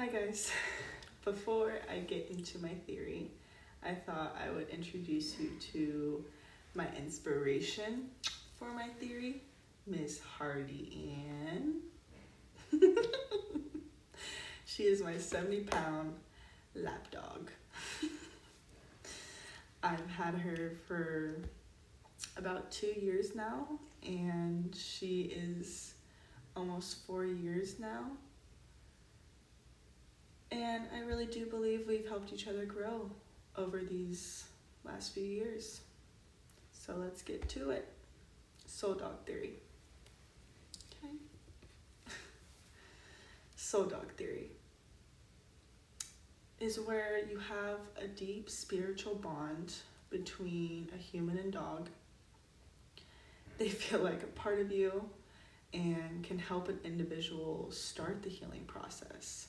Hi guys. Before I get into my theory, I thought I would introduce you to my inspiration for my theory, Miss Hardy Ann. She is my 70-pound lapdog. I've had her for about 2 years now, and she is almost 4 years now. And I really do believe we've helped each other grow over these last few years. So let's get to it. Soul dog theory. Okay. Soul dog theory is where you have a deep spiritual bond between a human and dog. They feel like a part of you and can help an individual start the healing process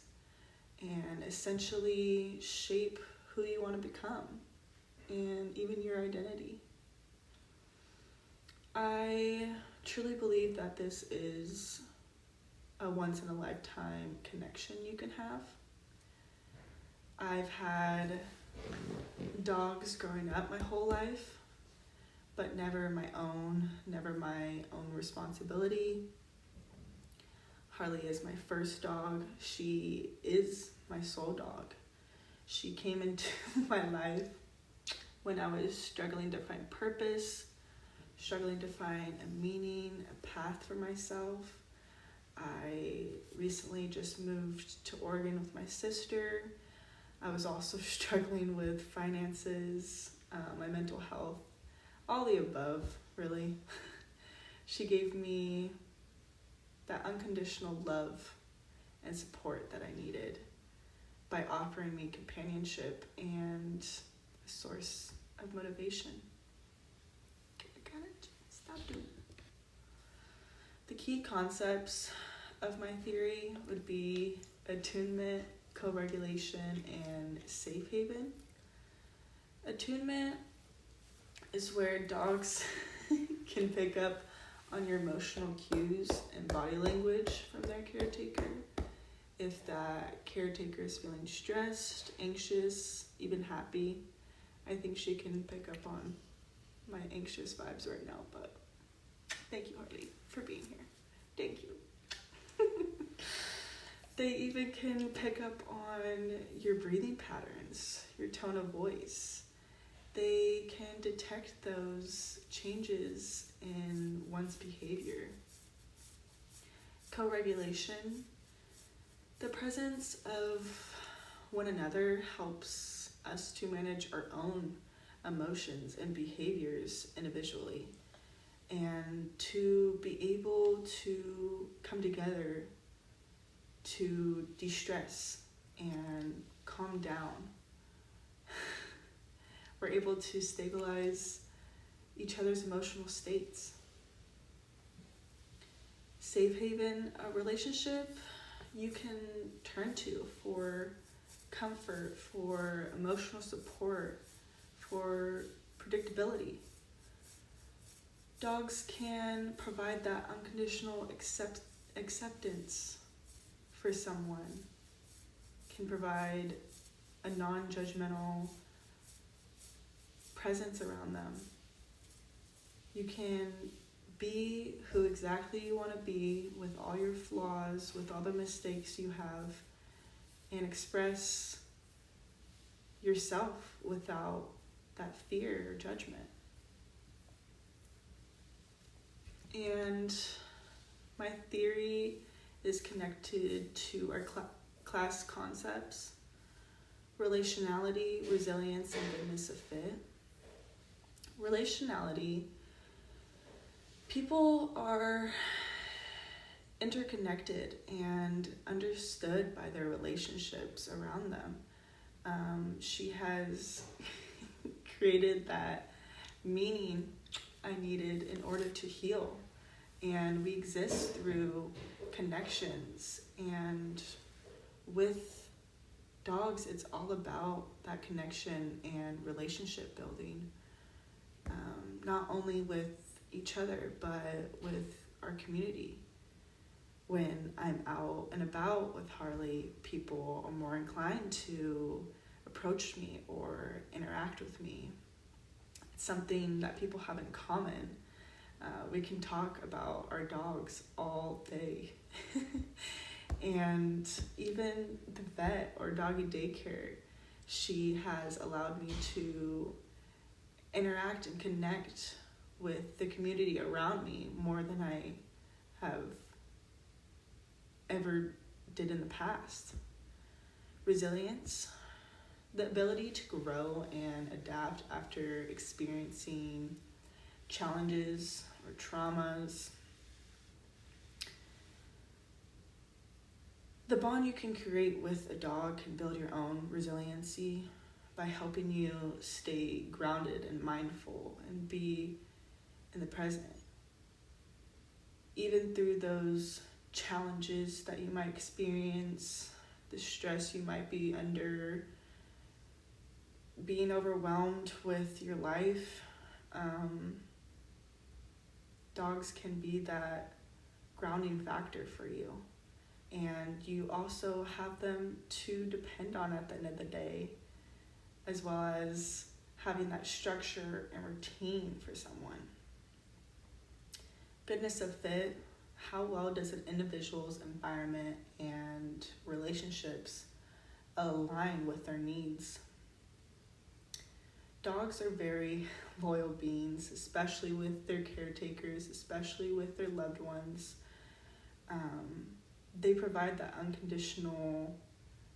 and essentially shape who you want to become and even your identity. I truly believe that this is a once-in-a-lifetime connection you can have. I've had dogs growing up my whole life, but never my own responsibility. Harley is my first dog. She is my soul dog. She came into my life when I was struggling to find purpose, struggling to find a meaning, a path for myself. I recently just moved to Oregon with my sister. I was also struggling with finances, my mental health, all the above, really. She gave me that unconditional love and support that I needed by offering me companionship and a source of motivation. Stop doing it. The key concepts of my theory would be attunement, co-regulation, and safe haven. Attunement is where dogs can pick up on your emotional cues and body language from their caretaker. If that caretaker is feeling stressed, anxious, even happy, I think she can pick up on my anxious vibes right now, but thank you, Harley, for being here. Thank you. They even can pick up on your breathing patterns, your tone of voice. They can detect those changes in one's behavior. Co-regulation. The presence of one another helps us to manage our own emotions and behaviors individually, and to be able to come together to de-stress and calm down. We're able to stabilize each other's emotional states. Safe haven, a relationship you can turn to for comfort, for emotional support, for predictability. Dogs can provide that unconditional acceptance for someone, can provide a non-judgmental presence around them. You can be who exactly you want to be with all your flaws, with all the mistakes you have, and express yourself without that fear or judgment. And my theory is connected to our class concepts: relationality, resilience, and goodness of fit. Relationality. People are interconnected and understood by their relationships around them. She has created that meaning I needed in order to heal. And we exist through connections. And with dogs, it's all about that connection and relationship building. Not only with each other, but with our community. when I'm out and about with Harley, people are more inclined to approach me or interact with me. It's something that people have in common. We can talk about our dogs all day. And even the vet or doggy daycare, she has allowed me to interact and connect with the community around me more than I have ever did in the past. Resilience, the ability to grow and adapt after experiencing challenges or traumas. The bond you can create with a dog can build your own resiliency by helping you stay grounded and mindful and be in the present. Even through those challenges that you might experience, the stress you might be under, being overwhelmed with your life, dogs can be that grounding factor for you. And you also have them to depend on at the end of the day, as well as having that structure and routine for someone. Goodness of fit, how well does an individual's environment and relationships align with their needs? Dogs are very loyal beings, especially with their caretakers, especially with their loved ones. They provide that unconditional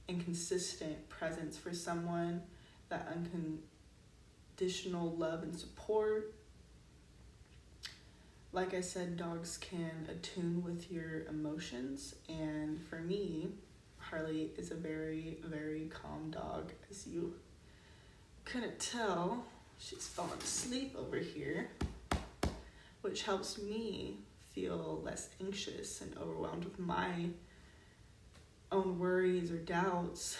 and consistent presence for someone, that unconditional love and support. Like I said, dogs can attune with your emotions, and for me, Harley is a very, very calm dog. As you couldn't tell, she's fallen asleep over here, which helps me feel less anxious and overwhelmed with my own worries or doubts.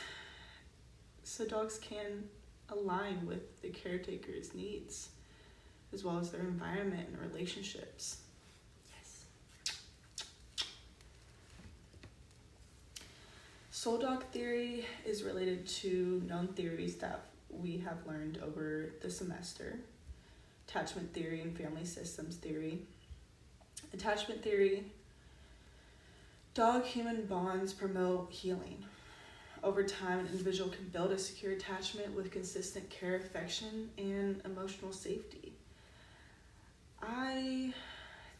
So dogs can align with the caretaker's needs, as well as their environment and relationships. Yes. Soul dog theory is related to known theories that we have learned over the semester. Attachment theory and family systems theory. Attachment theory, dog-human bonds promote healing. Over time, an individual can build a secure attachment with consistent care, affection, and emotional safety. I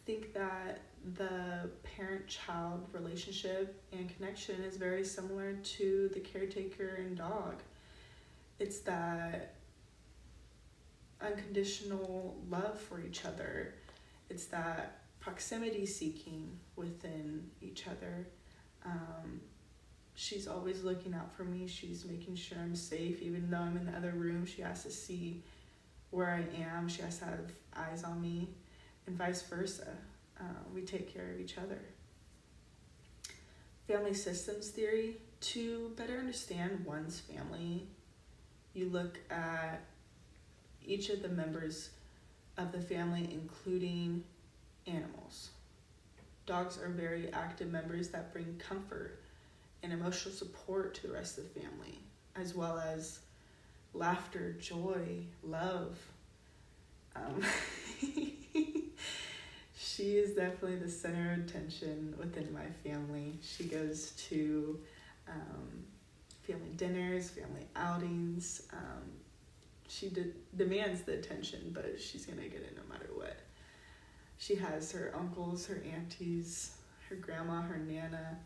think that the parent-child relationship and connection is very similar to the caretaker and dog. It's that unconditional love for each other. It's that proximity seeking within each other. She's always looking out for me. She's making sure I'm safe. Even though I'm in the other room, she has to see where I am. She has to have eyes on me, and vice versa. We take care of each other. Family systems theory. To better understand one's family, you look at each of the members of the family, including animals. Dogs are very active members that bring comfort and emotional support to the rest of the family, as well as laughter, joy, love. She is definitely the center of attention within my family. She goes to family dinners, family outings. She demands the attention, but she's going to get it no matter what. She has her uncles, her aunties, her grandma, her nana.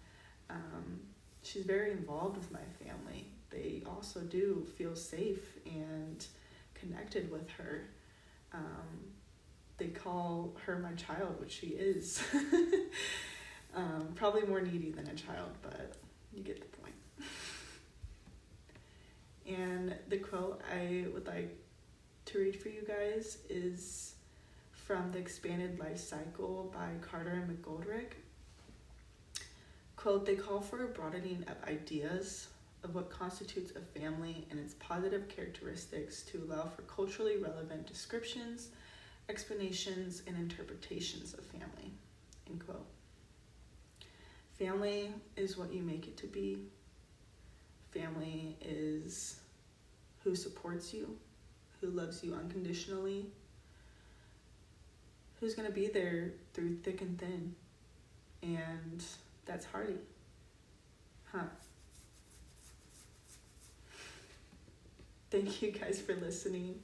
She's very involved with my family. They also do feel safe and connected with her. They call her my child, which she is. Probably more needy than a child, but you get the point. And the quote I would like to read for you guys is from The Expanded Life Cycle by Carter and McGoldrick. Quote, they call for a broadening of ideas of what constitutes a family and its positive characteristics to allow for culturally relevant descriptions, explanations, and interpretations of family, end quote. Family is what you make it to be. Family is who supports you, who loves you unconditionally, who's going to be there through thick and thin. And that's Hardy. Huh. Thank you guys for listening.